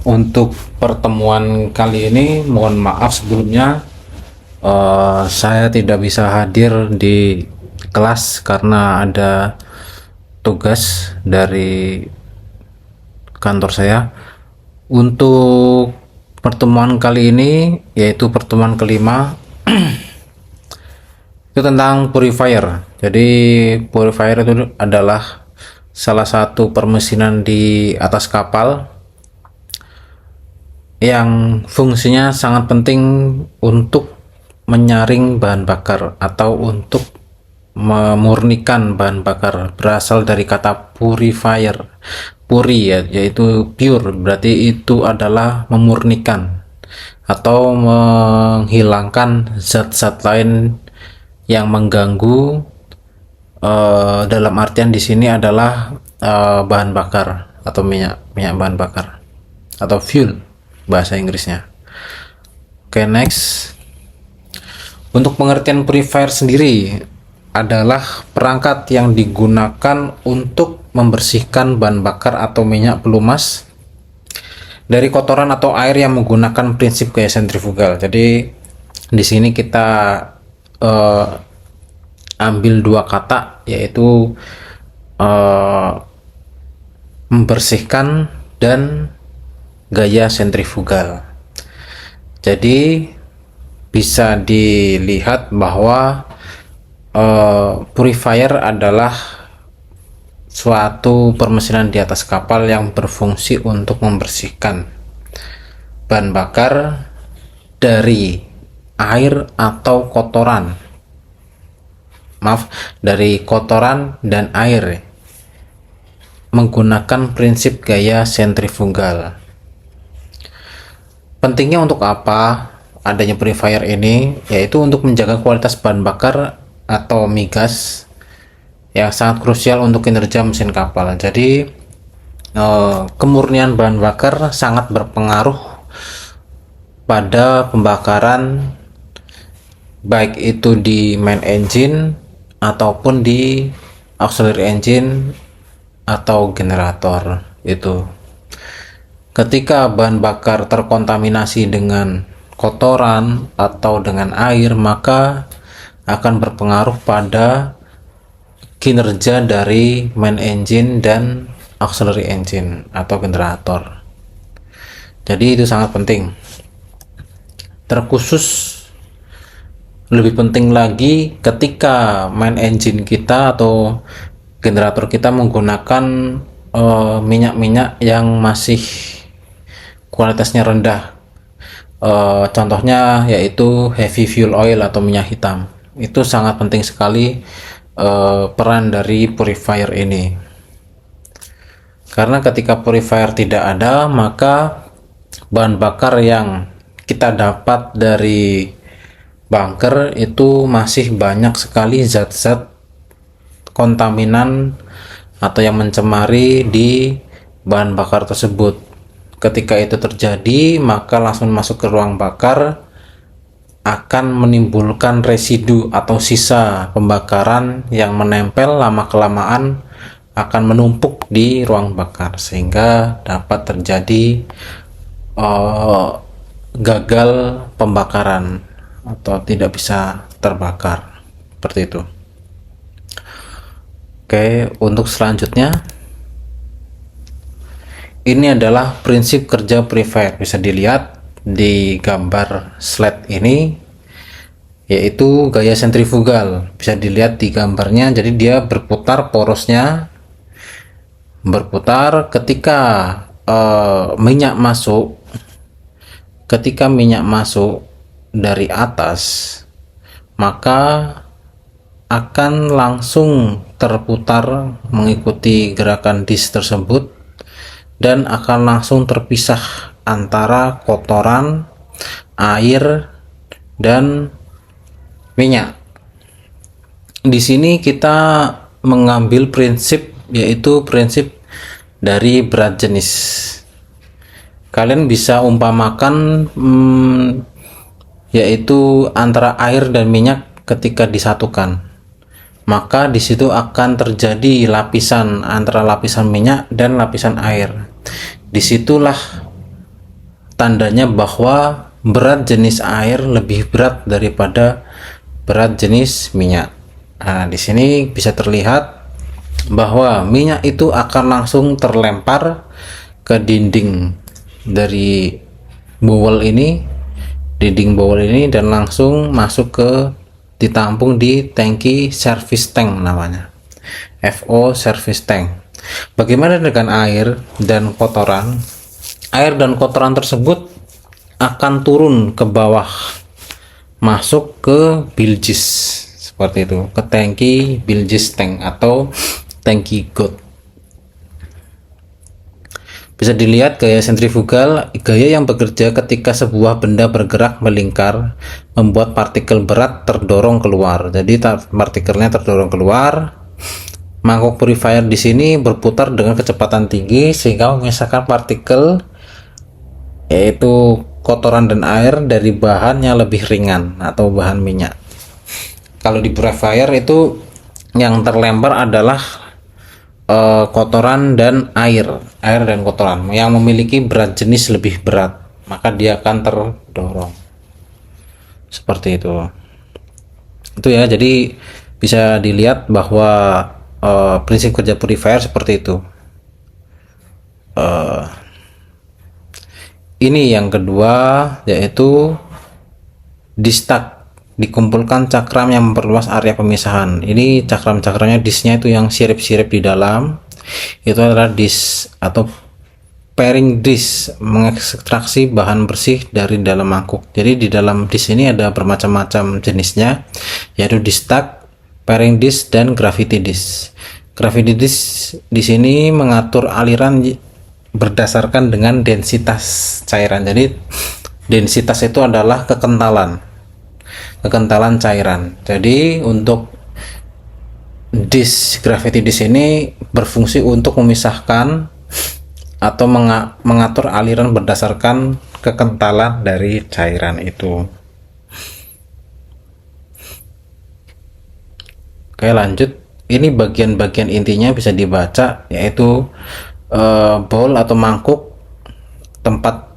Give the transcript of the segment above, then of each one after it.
Untuk pertemuan kali ini mohon maaf sebelumnya, saya tidak bisa hadir di kelas karena ada tugas dari kantor saya. Untuk pertemuan kali ini, yaitu pertemuan kelima, itu tentang purifier. Jadi purifier itu adalah salah satu permesinan di atas kapal yang fungsinya sangat penting untuk menyaring bahan bakar atau untuk memurnikan bahan bakar. Berasal dari kata purifier, puri ya, yaitu pure, berarti itu adalah memurnikan atau menghilangkan zat-zat lain yang mengganggu. Dalam artian di sini adalah bahan bakar atau minyak bahan bakar atau fuel bahasa Inggrisnya. Oke, next. Untuk pengertian purifier sendiri adalah perangkat yang digunakan untuk membersihkan bahan bakar atau minyak pelumas dari kotoran atau air yang menggunakan prinsip gaya sentrifugal. Jadi di sini kita ambil dua kata, yaitu membersihkan dan gaya sentrifugal. Jadi bisa dilihat bahwa purifier adalah suatu permesinan di atas kapal yang berfungsi untuk membersihkan bahan bakar dari air atau kotoran. Dari kotoran dan air menggunakan prinsip gaya sentrifugal. Pentingnya untuk apa adanya purifier ini, yaitu untuk menjaga kualitas bahan bakar atau migas yang sangat krusial untuk kinerja mesin kapal. Jadi kemurnian bahan bakar sangat berpengaruh pada pembakaran, baik itu di main engine ataupun di auxiliary engine atau generator. Itu ketika bahan bakar terkontaminasi dengan kotoran atau dengan air, maka akan berpengaruh pada kinerja dari main engine dan auxiliary engine atau generator. Jadi itu sangat penting. Terkhusus lebih penting lagi ketika main engine kita atau generator kita menggunakan minyak-minyak yang masih kualitasnya rendah. Contohnya yaitu heavy fuel oil atau minyak hitam. Itu sangat penting sekali peran dari purifier ini, karena ketika purifier tidak ada, maka bahan bakar yang kita dapat dari bunker itu masih banyak sekali zat-zat kontaminan atau yang mencemari di bahan bakar tersebut. Ketika itu terjadi, maka langsung masuk ke ruang bakar akan menimbulkan residu atau sisa pembakaran yang menempel, lama-kelamaan akan menumpuk di ruang bakar sehingga dapat terjadi gagal pembakaran atau tidak bisa terbakar, seperti itu. Oke, untuk selanjutnya, ini adalah prinsip kerja purifier. Bisa dilihat di gambar slide ini, yaitu gaya sentrifugal. Bisa dilihat di gambarnya, jadi dia berputar, porosnya berputar ketika minyak masuk. Ketika minyak masuk dari atas, maka akan langsung terputar mengikuti gerakan disk tersebut dan akan langsung terpisah antara kotoran, air, dan minyak. Di sini kita mengambil prinsip, yaitu prinsip dari berat jenis. Kalian bisa umpamakan yaitu antara air dan minyak ketika disatukan, maka di situ akan terjadi lapisan antara lapisan minyak dan lapisan air. Disitulah tandanya bahwa berat jenis air lebih berat daripada berat jenis minyak. Nah, di sini bisa terlihat bahwa minyak itu akan langsung terlempar ke dinding dari bowel ini, dan langsung masuk ke ditampung di tangki service tank, namanya FO service tank. Bagaimana dengan air dan kotoran? Air dan kotoran tersebut akan turun ke bawah, masuk ke bilges seperti itu, ke tangki bilges tank atau tangki got. Bisa dilihat gaya sentrifugal, gaya yang bekerja ketika sebuah benda bergerak melingkar membuat partikel berat terdorong keluar. Jadi partikelnya terdorong keluar. Mangkok purifier di sini berputar dengan kecepatan tinggi sehingga memisahkan partikel, yaitu kotoran dan air, dari bahan yang lebih ringan atau bahan minyak. Kalau di purifier itu yang terlempar adalah kotoran dan air dan kotoran yang memiliki berat jenis lebih berat, maka dia akan terdorong seperti itu. Itu ya, jadi bisa dilihat bahwa prinsip kerja purifier seperti itu. Ini yang kedua, yaitu distak, dikumpulkan cakram yang memperluas area pemisahan. Ini cakram-cakramnya, disnya itu yang sirip-sirip di dalam, itu adalah dis atau pairing dis, mengekstraksi bahan bersih dari dalam mangkuk. Jadi di dalam dis ini ada bermacam-macam jenisnya, yaitu distak, pairing dis, dan gravity dis. Gravity dis di sini mengatur aliran berdasarkan dengan densitas cairan. Jadi densitas itu adalah kekentalan cairan. Jadi untuk gravity disk ini berfungsi untuk memisahkan atau mengatur aliran berdasarkan kekentalan dari cairan itu. Oke, lanjut. Ini bagian-bagian intinya bisa dibaca, yaitu bowl atau mangkuk tempat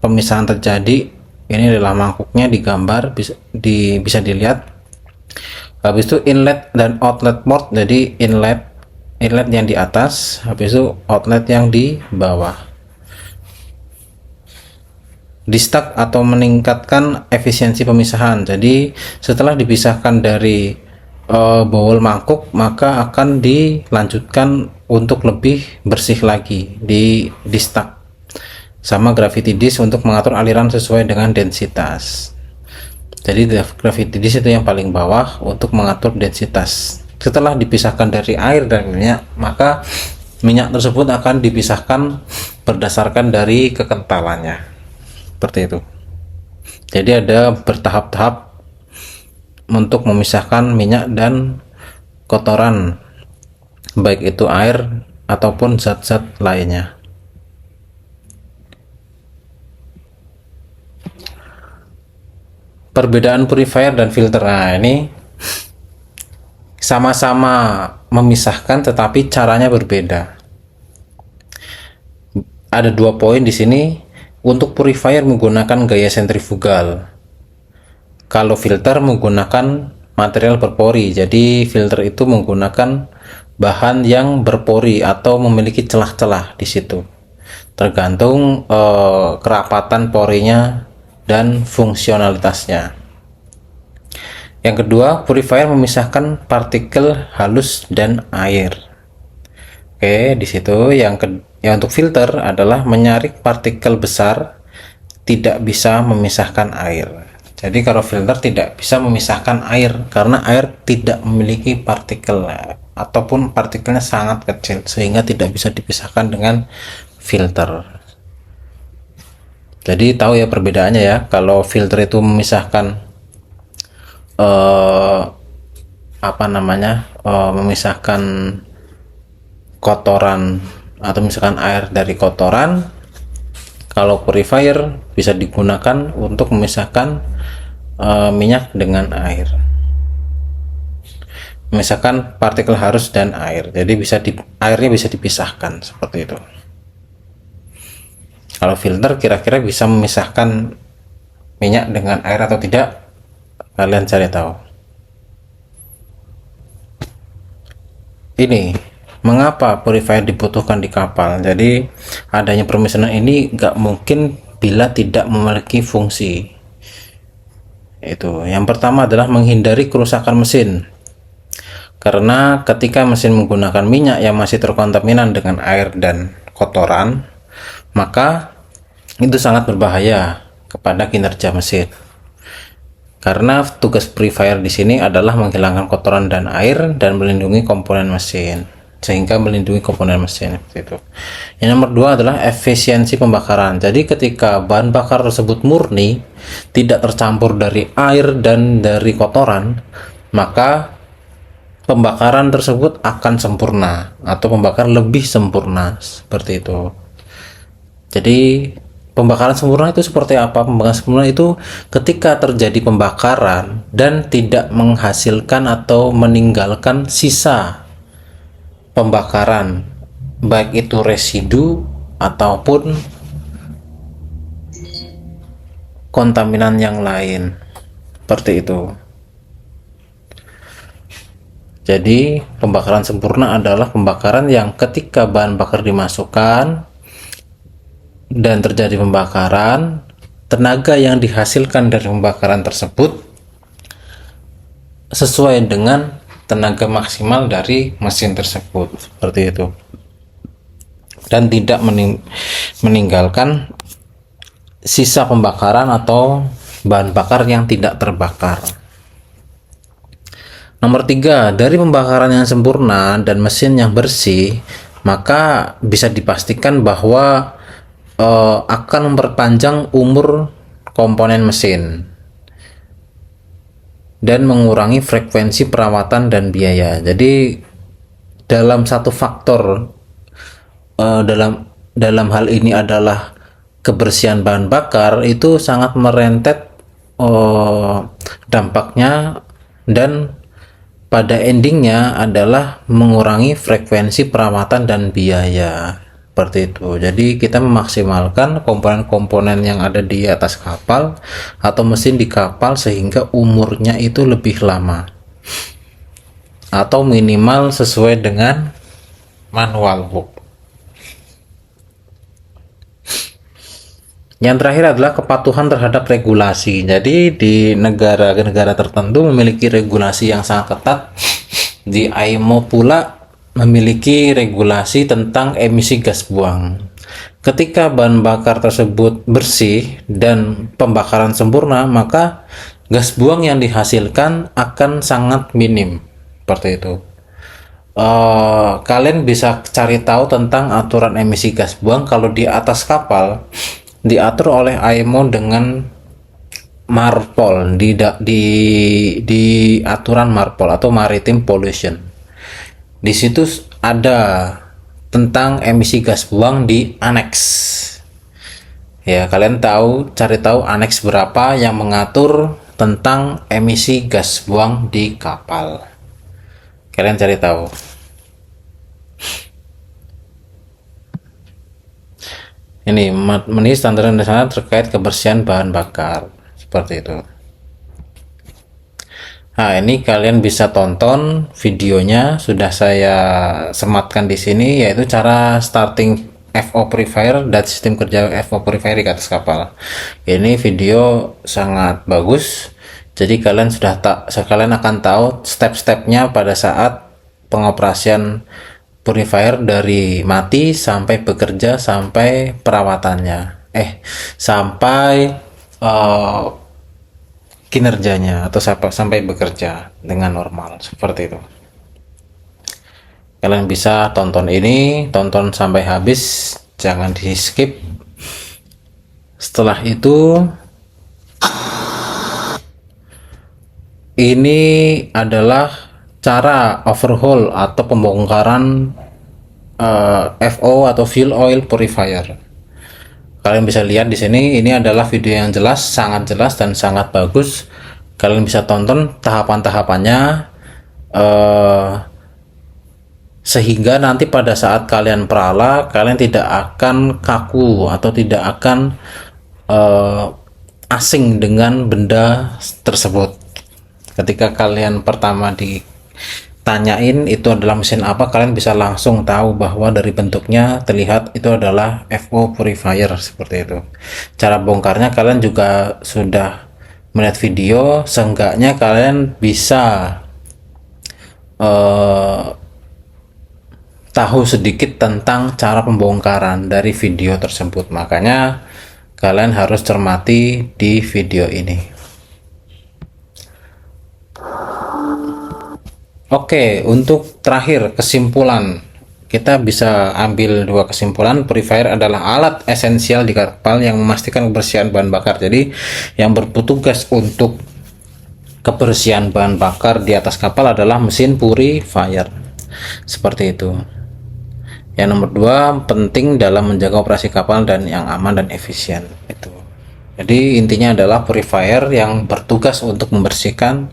pemisahan terjadi. Ini adalah mangkuknya digambar, bisa dilihat. Habis itu inlet dan outlet port. Jadi inlet yang di atas, habis itu outlet yang di bawah. Distak atau meningkatkan efisiensi pemisahan. Jadi setelah dipisahkan dari bowl mangkuk, maka akan dilanjutkan untuk lebih bersih lagi di distak. Sama gravity disk untuk mengatur aliran sesuai dengan densitas. Jadi gravity disk itu yang paling bawah untuk mengatur densitas. Setelah dipisahkan dari air dan minyak, maka minyak tersebut akan dipisahkan berdasarkan dari kekentalannya. Seperti itu. Jadi ada bertahap-tahap untuk memisahkan minyak dan kotoran, baik itu air ataupun zat-zat lainnya. Perbedaan purifier dan filter. Nah, ini sama-sama memisahkan tetapi caranya berbeda. Ada 2 poin di sini. Untuk purifier menggunakan gaya sentrifugal. Kalau filter menggunakan material berpori. Jadi filter itu menggunakan bahan yang berpori atau memiliki celah-celah di situ. Tergantung kerapatan porinya dan fungsionalitasnya. Yang kedua, purifier memisahkan partikel halus dan air. Oke, di situ yang untuk filter adalah menyaring partikel besar, tidak bisa memisahkan air. Jadi kalau filter tidak bisa memisahkan air karena air tidak memiliki partikel ataupun partikelnya sangat kecil sehingga tidak bisa dipisahkan dengan filter. Jadi tahu ya perbedaannya ya. Kalau filter itu memisahkan memisahkan kotoran atau misalkan air dari kotoran. Kalau purifier bisa digunakan untuk memisahkan minyak dengan air, memisahkan partikel halus dan air. Jadi airnya bisa dipisahkan seperti itu. Kalau filter kira-kira bisa memisahkan minyak dengan air atau tidak, kalian cari tahu. Ini mengapa purifier dibutuhkan di kapal. Jadi adanya permesingan ini nggak mungkin bila tidak memiliki fungsi. Itu yang pertama adalah menghindari kerusakan mesin, karena ketika mesin menggunakan minyak yang masih terkontaminan dengan air dan kotoran, maka itu sangat berbahaya kepada kinerja mesin. Karena tugas purifier di sini adalah menghilangkan kotoran dan air dan melindungi komponen mesin, sehingga melindungi komponen mesin itu. Yang nomor dua adalah efisiensi pembakaran. Jadi ketika bahan bakar tersebut murni, tidak tercampur dari air dan dari kotoran, maka pembakaran tersebut akan sempurna atau pembakaran lebih sempurna, seperti itu. Jadi pembakaran sempurna itu seperti apa? Pembakaran sempurna itu ketika terjadi pembakaran dan tidak menghasilkan atau meninggalkan sisa pembakaran, baik itu residu ataupun kontaminan yang lain, seperti itu. Jadi pembakaran sempurna adalah pembakaran yang ketika bahan bakar dimasukkan dan terjadi pembakaran, tenaga yang dihasilkan dari pembakaran tersebut sesuai dengan tenaga maksimal dari mesin tersebut, seperti itu, dan tidak meninggalkan sisa pembakaran atau bahan bakar yang tidak terbakar. Nomor 3, dari pembakaran yang sempurna dan mesin yang bersih, maka bisa dipastikan bahwa akan memperpanjang umur komponen mesin dan mengurangi frekuensi perawatan dan biaya. Jadi dalam satu faktor dalam hal ini adalah kebersihan bahan bakar, itu sangat merentet dampaknya, dan pada endingnya adalah mengurangi frekuensi perawatan dan biaya, seperti itu. Jadi kita memaksimalkan komponen-komponen yang ada di atas kapal atau mesin di kapal sehingga umurnya itu lebih lama atau minimal sesuai dengan manual book. Yang terakhir adalah kepatuhan terhadap regulasi. Jadi di negara-negara tertentu memiliki regulasi yang sangat ketat. Di IMO pula memiliki regulasi tentang emisi gas buang. Ketika bahan bakar tersebut bersih dan pembakaran sempurna, maka gas buang yang dihasilkan akan sangat minim, seperti itu. Kalian bisa cari tahu tentang aturan emisi gas buang. Kalau di atas kapal diatur oleh IMO dengan MARPOL, di aturan MARPOL atau Maritime Pollution. Di situ ada tentang emisi gas buang di aneks. Ya, kalian cari tahu aneks berapa yang mengatur tentang emisi gas buang di kapal. Kalian cari tahu. Ini memenuhi standar internasional terkait kebersihan bahan bakar, seperti itu. Nah, ini kalian bisa tonton videonya, sudah saya sematkan di sini, yaitu cara starting FO Purifier dan sistem kerja FO Purifier di atas kapal. Ini video sangat bagus, jadi kalian kalian akan tahu step-stepnya pada saat pengoperasian purifier dari mati sampai bekerja sampai perawatannya, sampai kinerjanya atau sampai bekerja dengan normal, seperti itu. Kalian bisa tonton sampai habis, jangan di skip. Setelah itu, ini adalah cara overhaul atau pembongkaran FO atau fuel oil purifier. Kalian bisa lihat di sini, ini adalah video yang jelas, sangat jelas dan sangat bagus. Kalian bisa tonton tahapan-tahapannya, sehingga nanti pada saat kalian peralah, kalian tidak akan kaku atau tidak akan asing dengan benda tersebut. Ketika kalian pertama ditanyain itu adalah mesin apa, kalian bisa langsung tahu bahwa dari bentuknya terlihat itu adalah FO purifier, seperti itu. Cara bongkarnya kalian juga sudah melihat video, seenggaknya kalian bisa tahu sedikit tentang cara pembongkaran dari video tersebut. Makanya kalian harus cermati di video ini. Oke, untuk terakhir kesimpulan, kita bisa ambil dua kesimpulan. Purifier adalah alat esensial di kapal yang memastikan kebersihan bahan bakar. Jadi yang bertugas untuk kebersihan bahan bakar di atas kapal adalah mesin purifier, seperti itu. Yang nomor dua, penting dalam menjaga operasi kapal dan yang aman dan efisien. Itu. Jadi intinya adalah purifier yang bertugas untuk membersihkan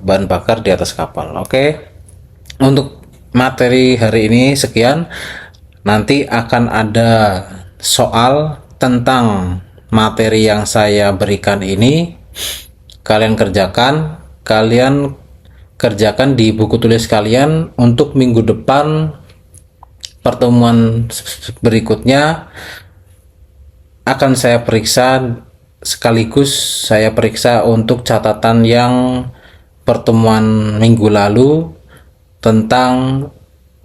bahan bakar di atas kapal. Oke. Untuk materi hari ini sekian. Nanti akan ada soal tentang materi yang saya berikan ini. Kalian kerjakan di buku tulis kalian. Untuk minggu depan, pertemuan berikutnya akan saya periksa, sekaligus saya periksa untuk catatan yang pertemuan minggu lalu tentang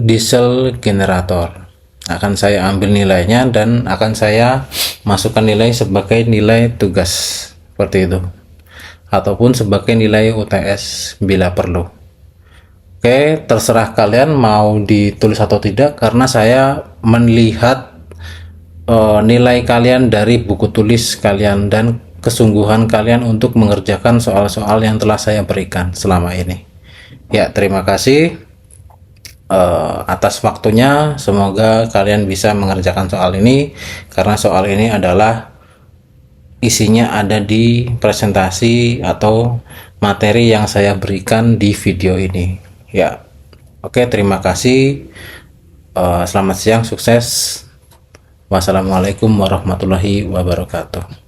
diesel generator. Akan saya ambil nilainya dan akan saya masukkan nilai sebagai nilai tugas, seperti itu, ataupun sebagai nilai UTS bila perlu. Oke, terserah kalian mau ditulis atau tidak, karena saya melihat nilai kalian dari buku tulis kalian dan kesungguhan kalian untuk mengerjakan soal-soal yang telah saya berikan selama ini. Ya, terima kasih atas waktunya. Semoga kalian bisa mengerjakan soal ini, karena soal ini adalah isinya ada di presentasi atau materi yang saya berikan di video ini. Ya, oke, terima kasih. Selamat siang, sukses. Wassalamualaikum warahmatullahi wabarakatuh.